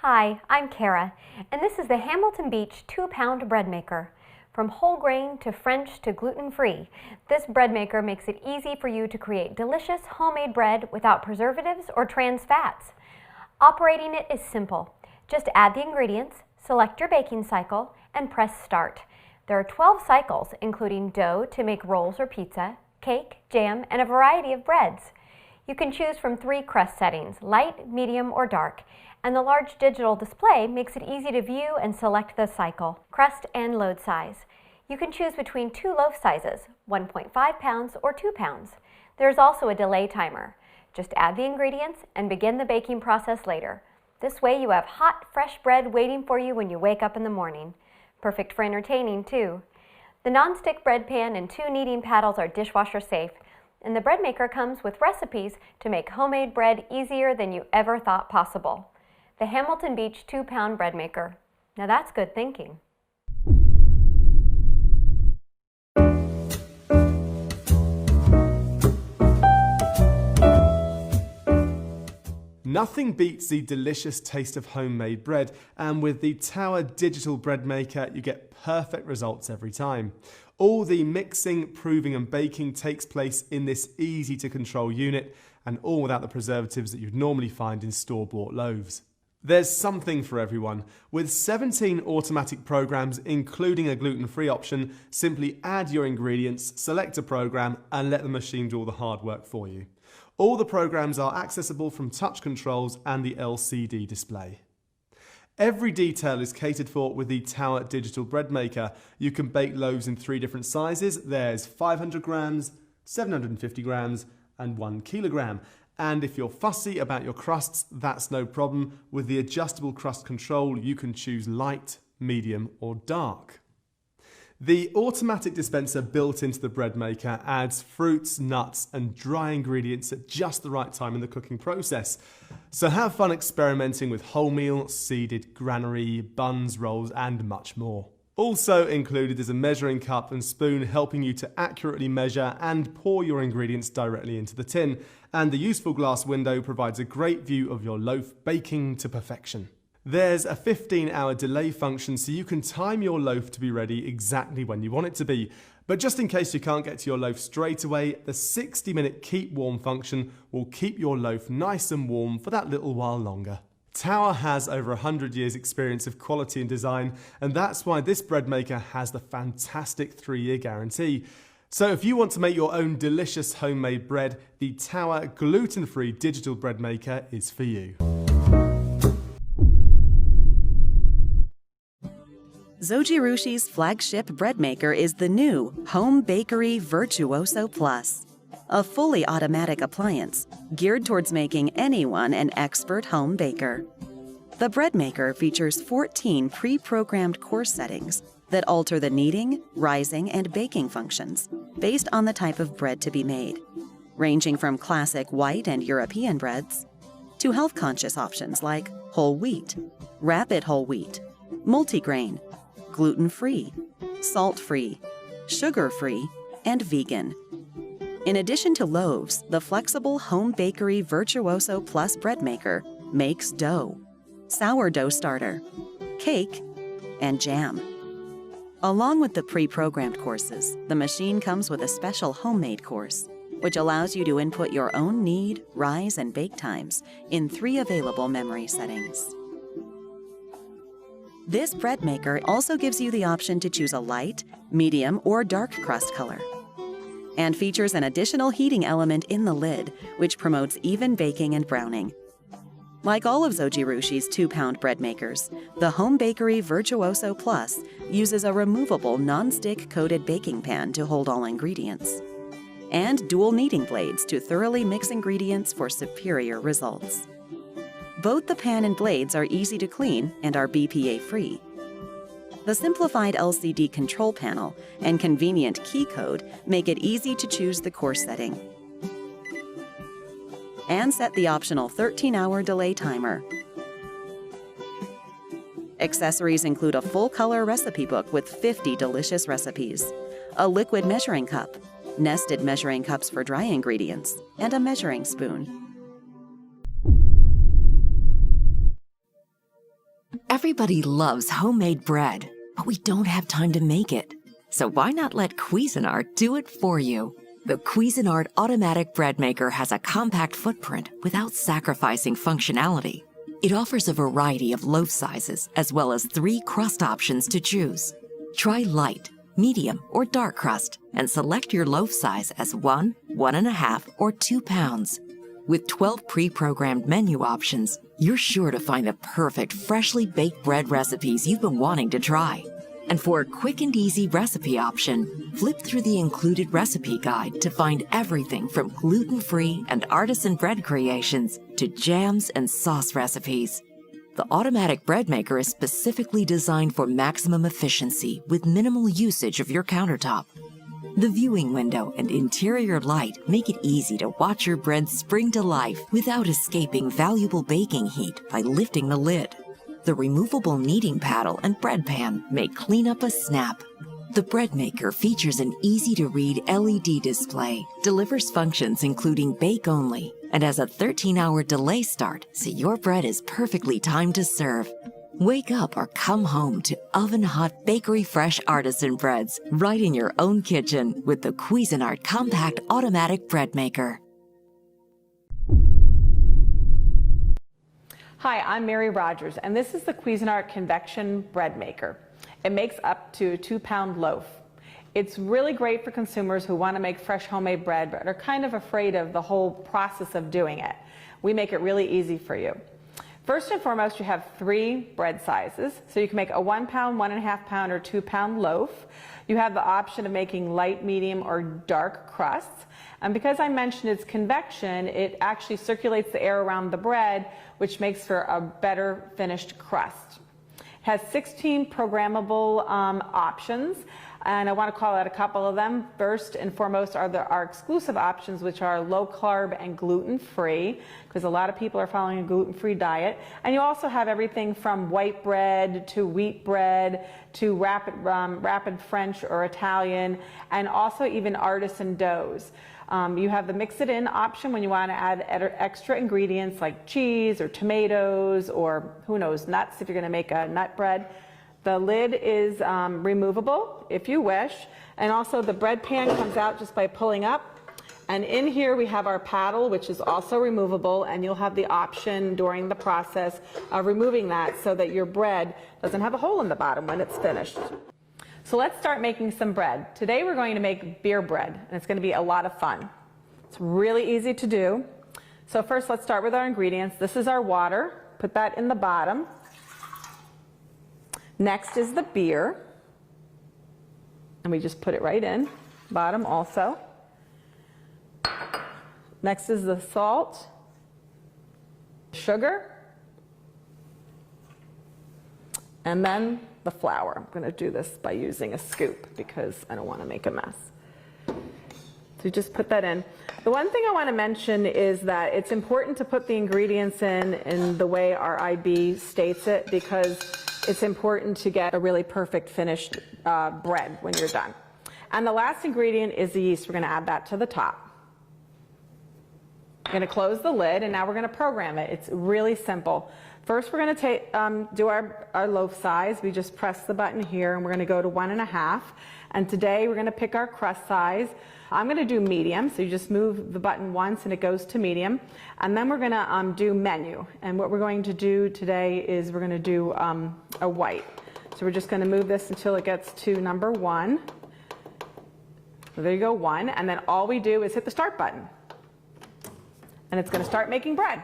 Hi, I'm Kara, and this is the Hamilton Beach 2-pound bread maker. From whole grain to French to gluten-free, this bread maker makes it easy for you to create delicious homemade bread without preservatives or trans fats. Operating it is simple. Just add the ingredients, select your baking cycle, and press start. There are 12 cycles, including dough to make rolls or pizza, cake, jam, and a variety of breads. You can choose from 3 crust settings, light, medium, or dark, and the large digital display makes it easy to view and select the cycle, crust, and load size. You can choose between 2 loaf sizes, 1.5 pounds or 2 pounds. There's also a delay timer. Just add the ingredients and begin the baking process later. This way you have hot, fresh bread waiting for you when you wake up in the morning. Perfect for entertaining, too. The non-stick bread pan and 2 kneading paddles are dishwasher safe, and the bread maker comes with recipes to make homemade bread easier than you ever thought possible. The Hamilton Beach 2-pound bread maker. Now that's good thinking. Nothing beats the delicious taste of homemade bread, and with the Tower Digital Bread Maker, you get perfect results every time. All the mixing, proving and baking takes place in this easy to control unit, and all without the preservatives that you'd normally find in store-bought loaves. There's something for everyone. With 17 automatic programs, including a gluten-free option, simply add your ingredients, select a program, and let the machine do all the hard work for you. All the programs are accessible from touch controls and the LCD display. Every detail is catered for with the Tower Digital Bread Maker. You can bake loaves in 3 different sizes. There's 500 grams, 750 grams, and 1 kilogram. And if you're fussy about your crusts, that's no problem. With the adjustable crust control, you can choose light, medium, or dark. The automatic dispenser built into the bread maker adds fruits, nuts, and dry ingredients at just the right time in the cooking process. So have fun experimenting with wholemeal, seeded granary, buns, rolls, and much more. Also included is a measuring cup and spoon helping you to accurately measure and pour your ingredients directly into the tin. And the useful glass window provides a great view of your loaf baking to perfection. There's a 15-hour delay function so you can time your loaf to be ready exactly when you want it to be. But just in case you can't get to your loaf straight away, the 60-minute keep warm function will keep your loaf nice and warm for that little while longer. Tower has over 100 years experience of quality and design, and that's why this bread maker has the fantastic 3-year guarantee. So if you want to make your own delicious homemade bread, the Tower gluten-free digital bread maker is for you. Zojirushi's flagship bread maker is the new Home Bakery Virtuoso Plus, a fully automatic appliance geared towards making anyone an expert home baker. The bread maker features 14 pre-programmed course settings that alter the kneading, rising, and baking functions based on the type of bread to be made, ranging from classic white and European breads to health-conscious options like whole wheat, rapid whole wheat, multigrain, gluten-free, salt-free, sugar-free, and vegan. In addition to loaves, the flexible Home Bakery Virtuoso Plus bread maker makes dough, sourdough starter, cake, and jam. Along with the pre-programmed courses, the machine comes with a special homemade course, which allows you to input your own knead, rise, and bake times in 3 available memory settings. This bread maker also gives you the option to choose a light, medium, or dark crust color, and features an additional heating element in the lid, which promotes even baking and browning. Like all of Zojirushi's 2-pound bread makers, the Home Bakery Virtuoso Plus uses a removable non-stick coated baking pan to hold all ingredients, and dual kneading blades to thoroughly mix ingredients for superior results. Both the pan and blades are easy to clean and are BPA-free. The simplified LCD control panel and convenient key code make it easy to choose the course setting and set the optional 13-hour delay timer. Accessories include a full-color recipe book with 50 delicious recipes, a liquid measuring cup, nested measuring cups for dry ingredients, and a measuring spoon. Everybody loves homemade bread, but we don't have time to make it. So why not let Cuisinart do it for you? The Cuisinart automatic bread maker has a compact footprint without sacrificing functionality. It offers a variety of loaf sizes as well as 3 crust options to choose. Try light, medium, or dark crust and select your loaf size as 1, 1.5, or 2 pounds. With 12 pre-programmed menu options, you're sure to find the perfect freshly baked bread recipes you've been wanting to try. And for a quick and easy recipe option, flip through the included recipe guide to find everything from gluten-free and artisan bread creations to jams and sauce recipes. The automatic bread maker is specifically designed for maximum efficiency with minimal usage of your countertop. The viewing window and interior light make it easy to watch your bread spring to life without escaping valuable baking heat by lifting the lid. The removable kneading paddle and bread pan make cleanup a snap. The bread maker features an easy-to-read LED display, delivers functions including bake only, and has a 13-hour delay start so your bread is perfectly timed to serve. Wake up or come home to oven-hot bakery-fresh artisan breads right in your own kitchen with the Cuisinart Compact Automatic Bread Maker. Hi, I'm Mary Rogers, and this is the Cuisinart Convection Bread Maker. It makes up to a 2-pound loaf. It's really great for consumers who want to make fresh homemade bread but are kind of afraid of the whole process of doing it. We make it really easy for you. First and foremost, you have 3 bread sizes, so you can make a 1 pound, 1.5 pound, or 2 pound loaf. You have the option of making light, medium, or dark crusts. And because I mentioned it's convection, it actually circulates the air around the bread, which makes for a better finished crust. It has 16 programmable options, and I want to call out a couple of them. First and foremost are our exclusive options, which are low carb and gluten-free, because a lot of people are following a gluten-free diet. And you also have everything from white bread to wheat bread to rapid French or Italian, and also even artisan doughs. You have the mix it in option when you want to add extra ingredients like cheese or tomatoes or who knows, nuts if you're going to make a nut bread. The lid is removable if you wish, and also the bread pan comes out just by pulling up. And in here we have our paddle, which is also removable, and you'll have the option during the process of removing that so that your bread doesn't have a hole in the bottom when it's finished. So let's start making some bread. Today we're going to make beer bread, and it's going to be a lot of fun. It's really easy to do. So first let's start with our ingredients. This is our water. Put that in the bottom. Next is the beer, and we just put it right in, bottom also. Next is the salt, sugar, and then the flour. I'm going to do this by using a scoop because I don't want to make a mess. So you just put that in. The one thing I want to mention is that it's important to put the ingredients in the way our IB states it, because it's important to get a really perfect finished bread when you're done. And the last ingredient is the yeast. We're going to add that to the top. We're going to close the lid, and now we're going to program it. It's really simple. First, we're going to do our loaf size. We just press the button here, and we're going to go to 1.5. And today, we're going to pick our crust size. I'm going to do medium, so you just move the button once, and it goes to medium. And then we're going to do menu. And what we're going to do today is we're going to do a white. So we're just going to move this until it gets to number 1. So there you go, 1. And then all we do is hit the start button. And it's going to start making bread.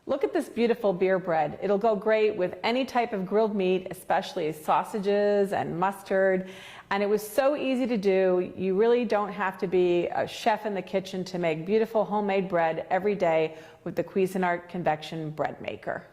Look at this beautiful beer bread. It'll go great with any type of grilled meat, especially sausages and mustard. And it was so easy to do. You really don't have to be a chef in the kitchen to make beautiful homemade bread every day with the Cuisinart Convection Bread Maker.